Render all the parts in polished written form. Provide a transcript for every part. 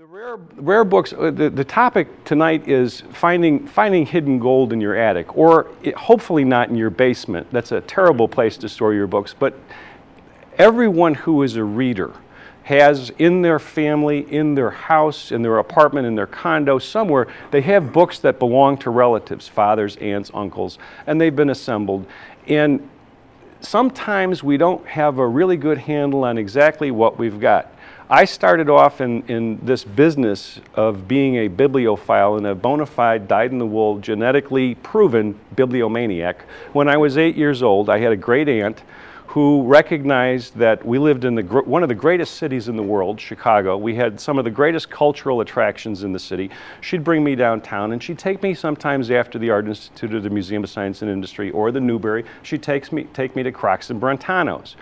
The rare books, the topic tonight is finding hidden gold in your attic, or hopefully not in your basement. That's a terrible place to store your books, but everyone who is a reader has in their family, in their house, in their apartment, in their condo, somewhere, they have books that belong to relatives, fathers, aunts, uncles, and they've been assembled. And sometimes we don't have a really good handle on exactly what we've got. I started off in this business of being a bibliophile and a bona fide, dyed-in-the-wool, genetically proven bibliomaniac. When I was 8 years old, I had a great aunt who recognized that we lived in one of the greatest cities in the world, Chicago. We had some of the greatest cultural attractions in the city. She'd bring me downtown, and she'd take me sometimes after the Art Institute or the Museum of Science and Industry or the Newberry. She'd take me to Crocs and Brentano's.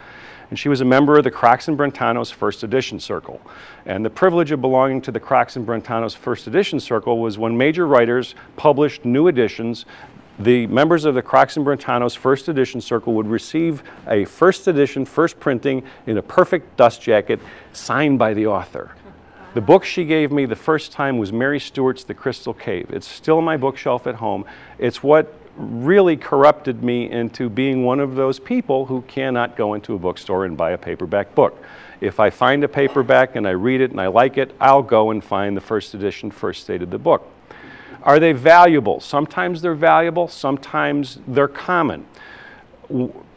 And she was a member of the Crocs and Brentano's First Edition Circle. And the privilege of belonging to the Crocs and Brentano's First Edition Circle was when major writers published new editions, the members of the Crocs and Brentano's First Edition Circle would receive a first edition, first printing in a perfect dust jacket signed by the author. The book she gave me the first time was Mary Stewart's The Crystal Cave. It's still on my bookshelf at home. It's what really corrupted me into being one of those people who cannot go into a bookstore and buy a paperback book. If I find a paperback and I read it and I like it, I'll go and find the first edition, first state of the book. Are they valuable? Sometimes they're valuable, sometimes they're common.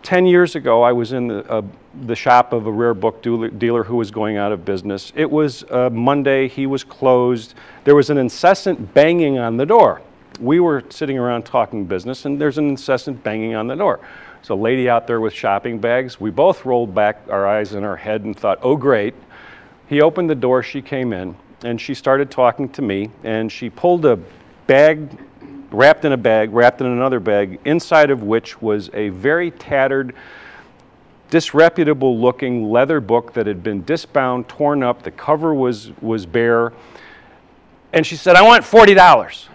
10 years ago, I was in the shop of a rare book dealer who was going out of business. It was Monday, he was closed. There was an incessant banging on the door. We were sitting around talking business, and there's an incessant banging on the door. There's a lady out there with shopping bags. We both rolled back our eyes in our head and thought, oh great. He opened the door, she came in, and she started talking to me, and she pulled a bag, wrapped in another bag, inside of which was a very tattered, disreputable looking leather book that had been disbound, torn up, the cover was bare, and she said, I want $40.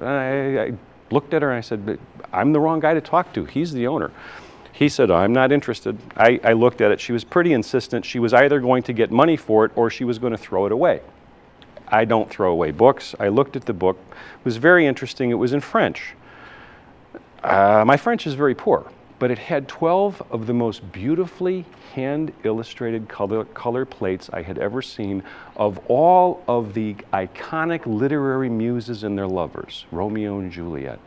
I looked at her and I said, I'm the wrong guy to talk to. He's the owner. He said, I'm not interested. I looked at it. She was pretty insistent. She was either going to get money for it or she was going to throw it away. I don't throw away books. I looked at the book. It was very interesting. It was in French. My French is very poor, but it had 12 of the most beautifully hand-illustrated color plates I had ever seen of all of the iconic literary muses and their lovers, Romeo and Juliet.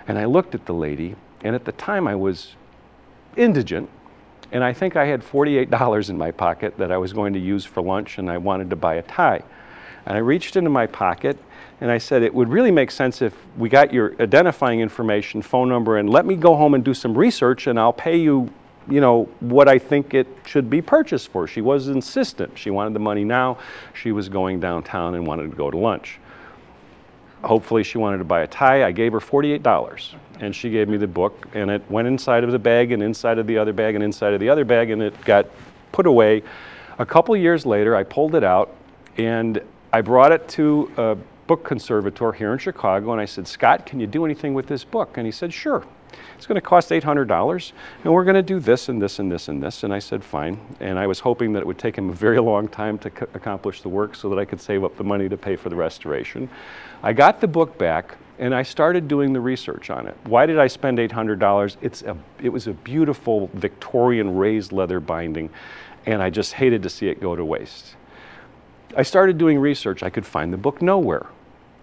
And I looked at the lady, and at the time I was indigent, and I think I had $48 in my pocket that I was going to use for lunch, and I wanted to buy a tie. And I reached into my pocket, and I said, it would really make sense if we got your identifying information, phone number, and let me go home and do some research, and I'll pay you, what I think it should be purchased for. She was insistent. She wanted the money now. She was going downtown and wanted to go to lunch. Hopefully she wanted to buy a tie. I gave her $48, and she gave me the book, and it went inside of the bag, and inside of the other bag, and inside of the other bag, and it got put away. A couple years later, I pulled it out, and I brought it to a book conservator here in Chicago, and I said, Scott, can you do anything with this book? And he said, sure. It's going to cost $800, and we're going to do this and this and this and this. And I said, fine. And I was hoping that it would take him a very long time to accomplish the work so that I could save up the money to pay for the restoration. I got the book back, and I started doing the research on it. Why did I spend $800? It was a beautiful Victorian raised leather binding, and I just hated to see it go to waste. I started doing research. I could find the book nowhere.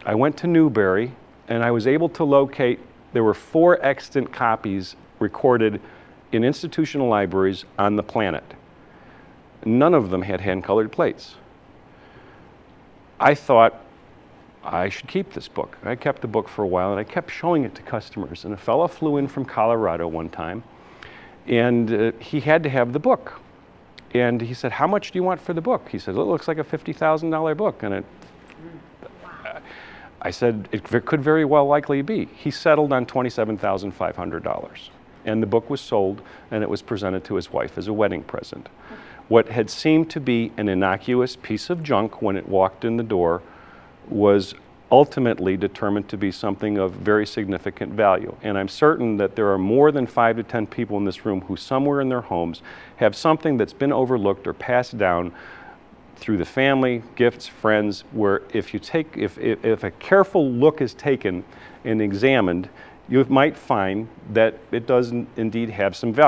I went to Newberry, and I was able to locate, there were 4 extant copies recorded in institutional libraries on the planet. None of them had hand-colored plates. I thought I should keep this book. I kept the book for a while, and I kept showing it to customers. And a fellow flew in from Colorado one time, and he had to have the book. And he said, how much do you want for the book? He said, it looks like a $50,000 book. And I said, it could very well likely be. He settled on $27,500. And the book was sold, and it was presented to his wife as a wedding present. What had seemed to be an innocuous piece of junk when it walked in the door was ultimately determined to be something of very significant value. And I'm certain that there are more than 5 to 10 people in this room who somewhere in their homes have something that's been overlooked or passed down through the family, gifts, friends, where if you take, if a careful look is taken and examined, you might find that it does indeed have some value.